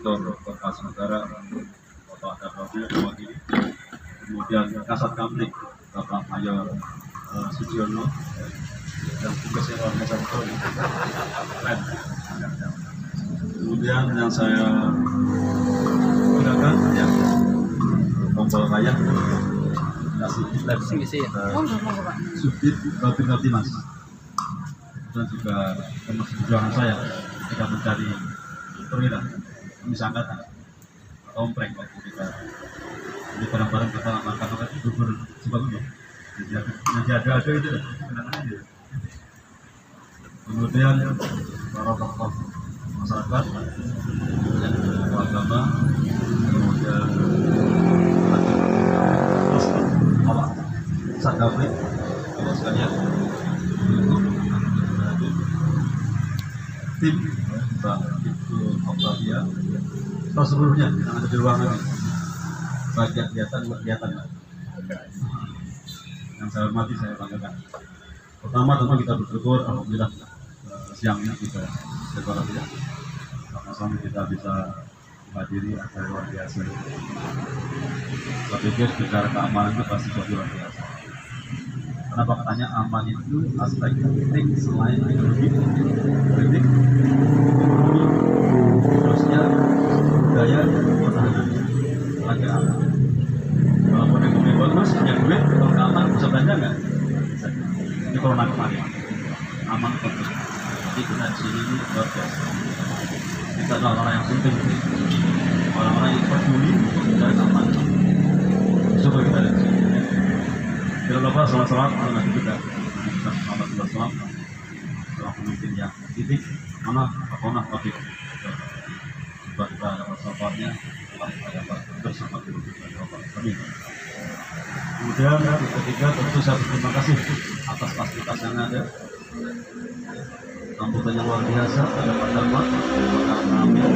Inspektur Bekas Negara Bapak Darmawan mewakili, kemudian Kasat Kamtib Bapak Mayor Sugiono, dan tugasnya luar biasa betul. Kemudian yang saya gunakan yang kompol kayak kasih lab Subdit Babin Kaptimas, dan juga termasuk perjuangan saya ketika mencari perwira misalkan komplek waktu kita di barang-barang kita amankan itu bersebabnya jadi ada itu kenangannya. Kemudian para tokoh masyarakat, tokoh agama, kemudian awak sakabri, kalau sekalian tim Mbak Ibu Octavia, atau seluruhnya yang ada di ruangan ini, bagian kegiatan yang saya hormati, saya banggakan. Pertama tentu kita bersyukur, alhamdulillah siangnya kita sekolah ya, sama-sama kita bisa menghadiri acara luar biasa. Saya pikir bicara keamanan itu pasti jadi luar biasa. Kenapa katanya aman itu aspek penting selain ideologi, politik, ekonomi, sosial, budaya, pertahanan, lagi aman. Kalau ekonomi bagus, punya duit, kalau keamanan bisa belanja nggak? Ini corona kemarin aman bagus. Jadi kita di sini ini luar biasa. Kita adalah orang yang penting, orang-orang yang peduli mencari keamanan. Coba kita lihat sini. Jangan lupa salam-salam Nabi kita Muhammad SAW, seorang pemimpin yang titik mana topik buat kita dapat sahabatnya dapat bersama kami. Kemudian yang ketiga tentu saya berterima kasih atas fasilitas yang ada, sambutan yang luar biasa, ada Pak Darmat, Pak Amir,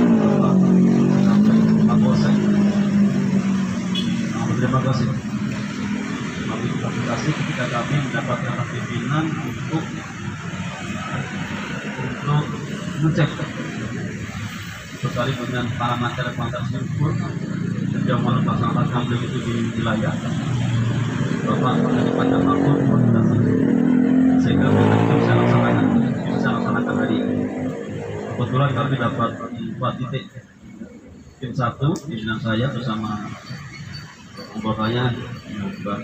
Pak Bosek. Terima kasih. Aplikasi ketika kami mendapatkan pimpinan untuk mengecek berkali dengan parameter tersebut sejauh mana pasangan kambing itu di wilayah Bapak menjadi waktu koordinasi sehingga kita bisa laksanakan hari ini. Kebetulan kami dapat 4 titik. Tim 1 pimpinan saya bersama anggotanya Mbak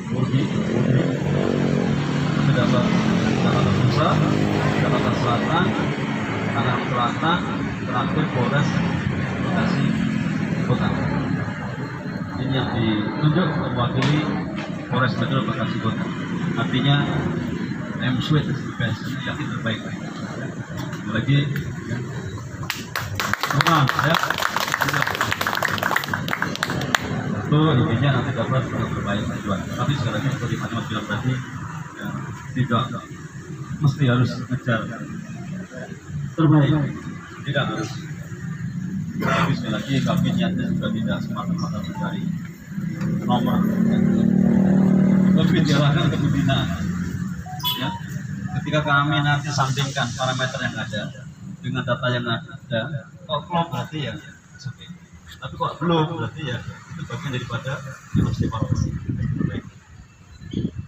Murdi, kami dapat Jakarta Pusat, Jakarta Selatan, Tangerang Selatan, terakhir Polres Bekasi Kota. Ini yang ditunjuk mewakili Polres Metro Bekasi Kota. Artinya M-Suite yang terbaik. Lagi tenang ya. Itu intinya nanti dapat terbaik tujuan. Tapi sekali lagi seperti Pak Mas bilang tadi, ya, tidak mesti harus ngejar terbaik, tidak harus. Tapi sekali lagi kami niatnya juga tidak semata-mata mencari nomor, lebih diarahkan ke pembinaan. Ya, ketika kami nanti sandingkan parameter yang ada dengan data yang ada, kok belum berarti ya, okay. Tapi kok belum berarti ya itu bagian daripada yang harus dievaluasi.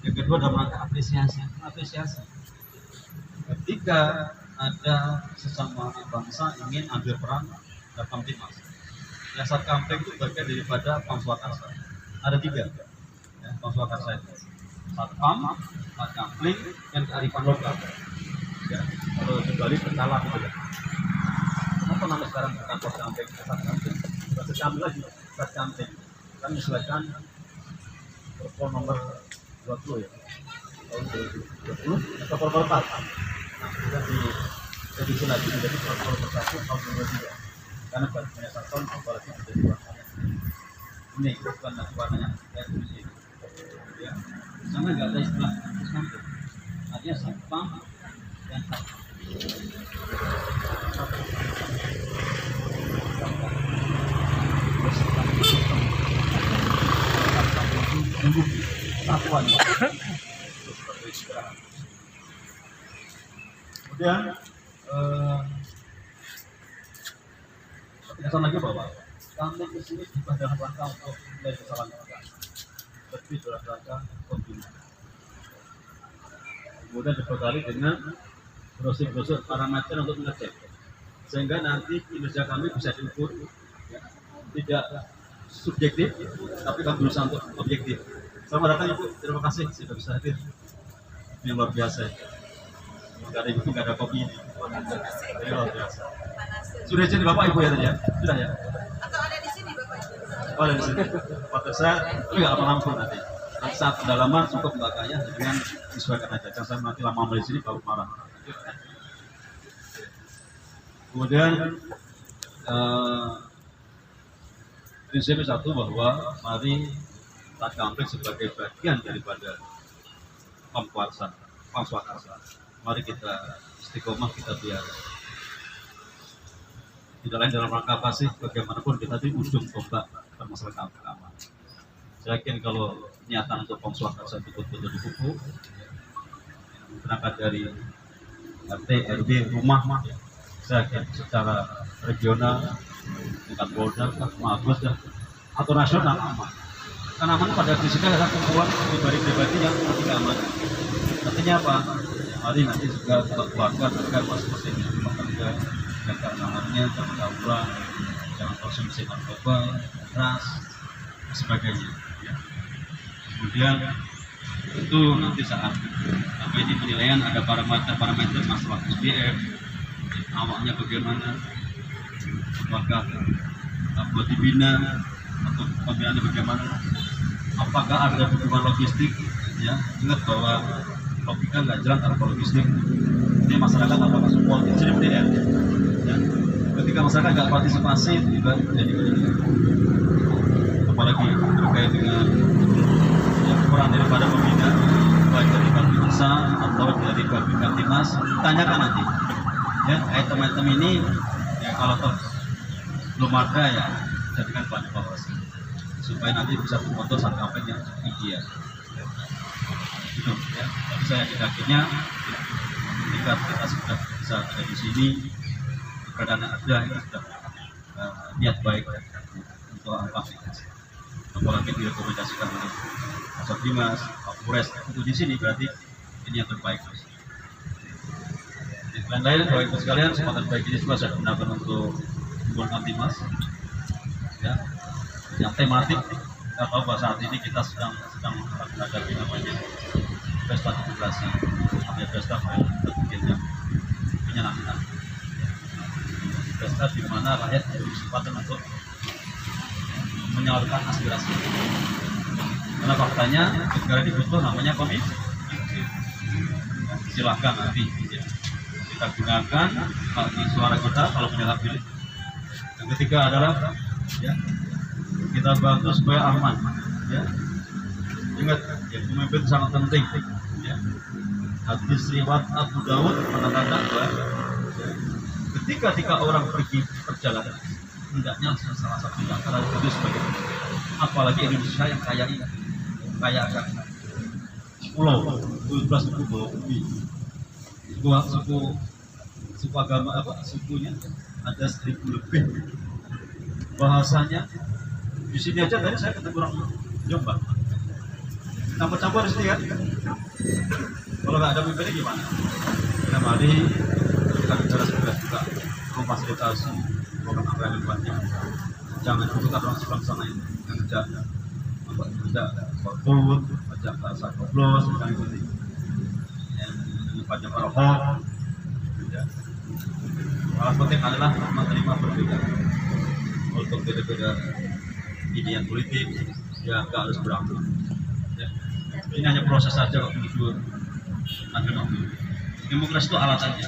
Yang kedua adalah rangka apresiasi. Ketika ada sesama bangsa ingin ambil peran dalam Kamtibmas, ya Satkamtib itu bagian daripada Pamswakarsa. Ada 3 ya, Pamswakarsa itu Satpam, Satkamtib, dan kearifan lokal. Ya, kalau kembali berkala gitu ya. Kenapa nama sekarang bukan Satkamtib, Satkamtib? Sekali lagi Satkamtib kan menyesuaikan Perpol nomor 20 ya tahun 2020 atau Perpol 4. Nah, sudah direvisi lagi menjadi Perpol 1 tahun 2023 karena banyak tahun apalagi menjadi warna ini bukan warnanya kayak ini ya, sama nggak ada istilah Satkamtib, artinya Satpam dan satuan. Kemudian tegasan lagi bahwa kami kesini bukan dalam rangka untuk menilai kesalahan mereka, tapi dalam rangka pembinaan. Kemudian dibekali dengan brosur-brosur parameter untuk mengecek, sehingga nanti kinerja kami bisa diukur, ya, tidak subjektif, tapi kami berusaha untuk objektif. Selamat datang Ibu, terima kasih sudah bisa hadir. Ini luar biasa. Nggak ada ibu, nggak ada kopi ini. Ini luar biasa. Sudah izin Bapak Ibu ya tadi ya? Sudah ya? Atau ada di sini Bapak Ibu? Oh, ada di sini. Waktu saya, tapi nggak lama-lama pun nanti. Nanti saat pendalaman cukup nggak kaya, dengan disesuaikan aja. Jangan saya nanti lama di sini baru marah. Kemudian prinsipnya satu, bahwa mari Tatkampling sebagai bagian daripada Pamswakarsa. Mari kita istiqomah, kita biar tidak lain dalam rangka apa sih, bagaimanapun kita di ujung tombak permasalahan keamanan. Saya yakin kalau niatan untuk Pamswakarsa betul-betul dipupuk, berangkat dari RT, RW, rumah, saya yakin secara regional, tingkat Polda, Mabes, atau nasional aman. Karena aman pada fisiknya adalah kumpulan pribadi-pribadi yang memiliki keamanan. Artinya apa? Mari nanti juga keluarga terkait masing-masing di rumah tangga, jaga keamanannya, jangan tawuran, jangan konsumsi narkoba, keras, dan sebagainya. Ya. Kemudian itu nanti saat ini penilaian ada parameter masalah SDM, awalnya bagaimana, apakah buat dibina atau pembinaannya bagaimana, apakah ada dukungan logistik, ya. Ingat bahwa logika nggak jalan tanpa logistik. Ini masyarakat apakah support itu jadi penilaian, ya. Ketika masyarakat nggak partisipasi juga jadi penilaian, apalagi terkait dengan ya, peran daripada pembina, baik dari Babinsa atau dari Babinkamtimas, tanyakan nanti, ya, item-item ini ya, kalau toh belum ada ya jadikan bahan evaluasi supaya nanti bisa membentuk satu apa yang ideal. Gitu, ya. Tapi saya yakinnya ketika kita sudah bisa ada di sini, keadaan ada ini sudah niat baik untuk aplikasi. Apalagi direkomendasikan oleh Mas Dimas, Pak Polres untuk di sini, berarti ini yang terbaik. Lain-lain, Bapak Ibu sekalian, kesempatan baik ini juga saya gunakan untuk hubungan Dimas, ya, yang tematik. Kita tahu bahwa saat ini kita sedang menghadapi namanya pesta demokrasi, namanya pesta yang menyenangkan, pesta di mana rakyat diberi kesempatan untuk menyalurkan aspirasi. Karena faktanya negara ini butuh namanya komisi. Silahkan nanti ya, kita gunakan suara kita kalau punya hak pilih. Yang ketiga adalah ya, kita bantu supaya aman. Ya. Ingat, ya, pemimpin sangat penting. Ya. Hadis riwayat Abu Dawud menandakan bahwa ya, ketika orang pergi perjalanan, hendaknya salah satu di antara itu sebagai pemimpin. Apalagi Indonesia yang kaya ini, kaya akan pulau, 17 suku bumi, suku agama apa sukunya ada 1000 lebih. Bahasanya di sini aja tadi saya ketemu orang Jombang, campur-campur di sini kan. Kalau nggak ada pemimpinnya gimana? Kita mari kita bicara sudah juga memfasilitasi program yang banyak. Jangan kita orang sebangsa lain yang kerja koruput, baca bahasa koblos, jangan ikuti. Yang baca parahok. Hal penting adalah menerima perbedaan. Untuk beda-beda ide yang politik, ya nggak harus berantem. Ya. Ini hanya proses saja kok menuju agama. Demokrasi itu alasannya.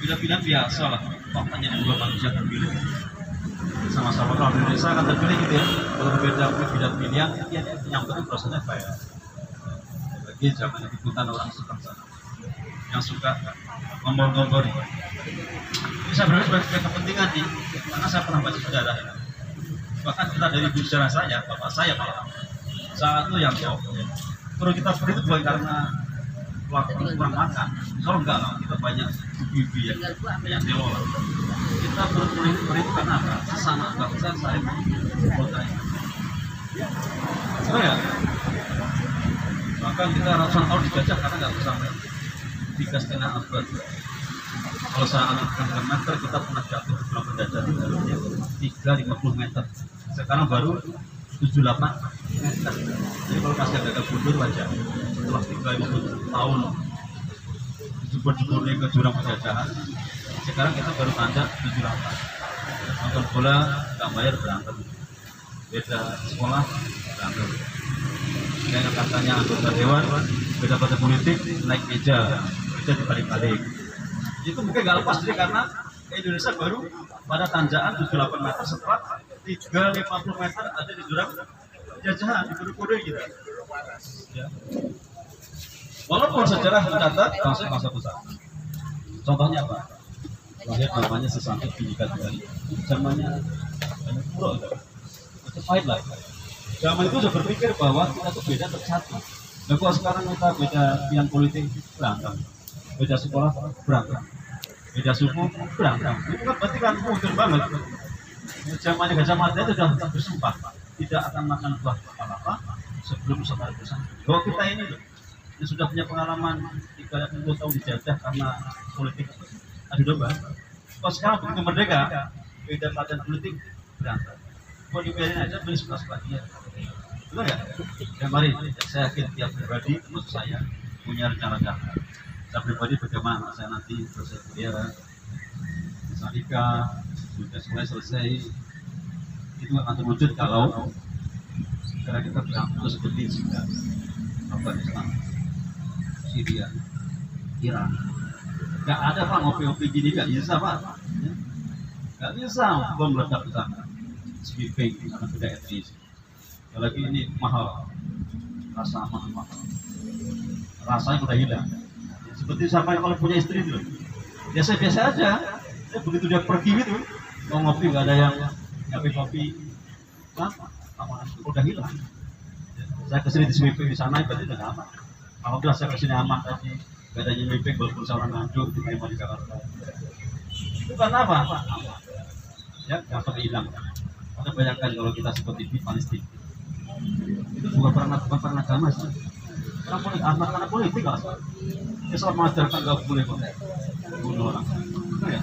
Bila-bila biasa lah, faktanya di dua manusia terpilih sama-sama. Kalau Indonesia akan terpilih gitu ya, kalau berbeda pilihan, ya yang penting prosesnya fair. Bagi jangan ikutan orang sebangsa yang suka ngompor-ngompor. Ini saya berarti sebagai kepentingan nih, karena saya pernah baca sejarah ini. Bahkan kita dari sejarah saya, bapak saya malah saat itu yang perlu kita beri itu bukan karena kurang makan, soalnya enggak lah, kita banyak ibu-ibu ya, banyak telo lah. Kita kita berpolitik karena apa? Sesama bangsa saling bersaing. Oh ya, bahkan kita ratusan tahun dijajah karena nggak sampai 3,5 abad. Kalau saya anggapkan meter, kita pernah jatuh ke dalam penjajah itu harusnya 350 meter. Sekarang baru 78 meter. Jadi kalau kasih agak mundur wajar. Setelah 350 tahun jebur-jeburnya ke jurang penjajahan, sekarang kita baru tanjak 78. Nonton bola nggak bayar berantem. Beda sekolah berantem. Kayak katanya anggota dewan, beda partai politik naik meja dibalik-balik. Itu mungkin nggak lepas dari karena Indonesia baru pada tanjakan 78 meter setelah 350 meter ada di jurang penjajahan di kode gitu. Ya. Walaupun sejarah mencatat bangsa besar. Contohnya apa? Lahir namanya sesantik Bhinneka Tunggal Ika. Zamannya Pura itu pahit lah. Zaman itu sudah berpikir bahwa kita tuh beda tersatu. Nah, kalau sekarang kita beda pilihan politik berantem, beda sekolah berantem, beda suku berantem. Itu kan berarti kan mungkin banget. Zamannya Gajah Mada itu sudah bersumpah tidak akan makan buah apa-apa sebelum Nusantara bersatu. Bahwa kita ini loh, yang sudah punya pengalaman 30 tahun dijajah karena politik adu domba. Kalau sekarang begitu merdeka, beda pilihan politik berantem. Mau dibiarin aja beli suka-suka dia. Betul ya? Ya mari, saya yakin tiap pribadi termasuk saya punya rencana-rencana. Saya pribadi bagaimana saya nanti selesai kuliah, bisa nikah, sudah selesai, itu akan terwujud kalau karena kita berangkat seperti Syria, Afghanistan, Syria, Iran. Gak ada pak ngopi-ngopi gini, gak bisa pak. Gak bisa bom meledak di sana. Sweeping karena beda etnis. Apalagi ini mahal, rasa mahal. Rasanya udah hilang. Seperti siapa yang kalau punya istri itu, biasa-biasa aja. Begitu dia pergi itu, mau ngopi nggak ada yang kopi, aman, udah hilang. Saya kesini di sweeping di sana, berarti udah aman. Alhamdulillah saya kesini aman tadi, nggak ada yang sweeping, walaupun seorang nganjuk diterima di Jakarta. Itu karena apa? Ya, nggak sampai hilang. Anda bayangkan kalau kita seperti di Palestina, itu bukan pernah agama sih. Karena politik lah. Islam mengajarkan nggak boleh bunuh orang. Ya.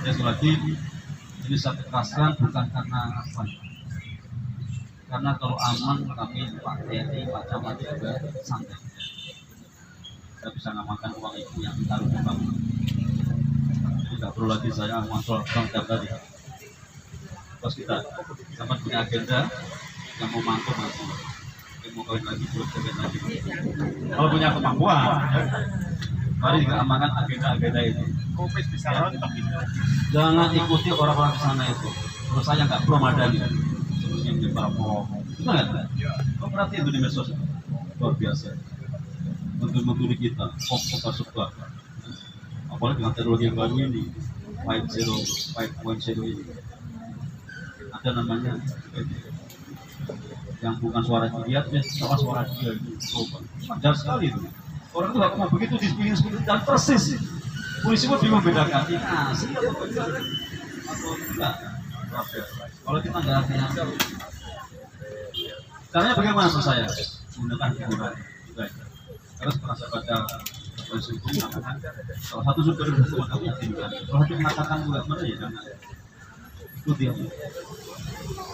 Ya sekali lagi ini saya tegaskan bukan karena apa. Karena kalau aman kami Pak TNI, Pak Camat juga santai. Kita bisa ngamankan uang ibu yang ditaruh di bank. Tidak perlu lagi saya ngontrol bank tiap hari. Terus kita sama punya agenda yang mau mampu, yang mau kawin lagi, belum kawin lagi. Kalau punya kemampuan, mari kita amankan agenda-agenda ini. Jangan ikuti orang-orang ke sana itu. Terus saya nggak pro madani. Seperti yang di Papua. Betul nggak? Kau perhatiin itu di medsos luar biasa. Menteri kita, suka. Apalagi dengan teknologi yang baru ini 5.0 ini ada namanya yang bukan suara dia, sama suara dia itu wajar sekali itu. Orang itu mau begitu di seperti dan persis polisi pun bingung bedakan ini asli atau enggak. Kalau kita nggak hati-hati, caranya bagaimana maksud saya menggunakan hiburan itu aja. Karena setelah saya baca hukum mengatakan salah satu sumber hukuman aku yakinkan. Kalau hakim mengatakan bukan mana ya jangan ikuti aja.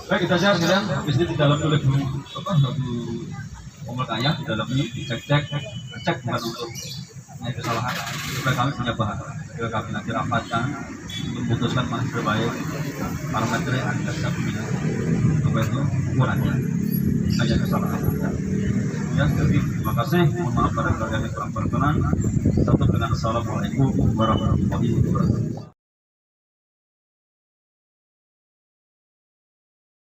Baik, kita share sekarang. Di sini di dalam oleh guru Omel Kaya di dalam ini cek bukan untuk kesalahan. Supaya kami punya bahan. Supaya kami nanti rapatkan untuk memutuskan mana terbaik parameter yang ada kita punya. Apa itu ukurannya? Hanya kesalahan. Ya, jadi terima kasih. Mohon maaf pada kalian yang kurang berkenan. Satu dengan assalamualaikum warahmatullahi wabarakatuh.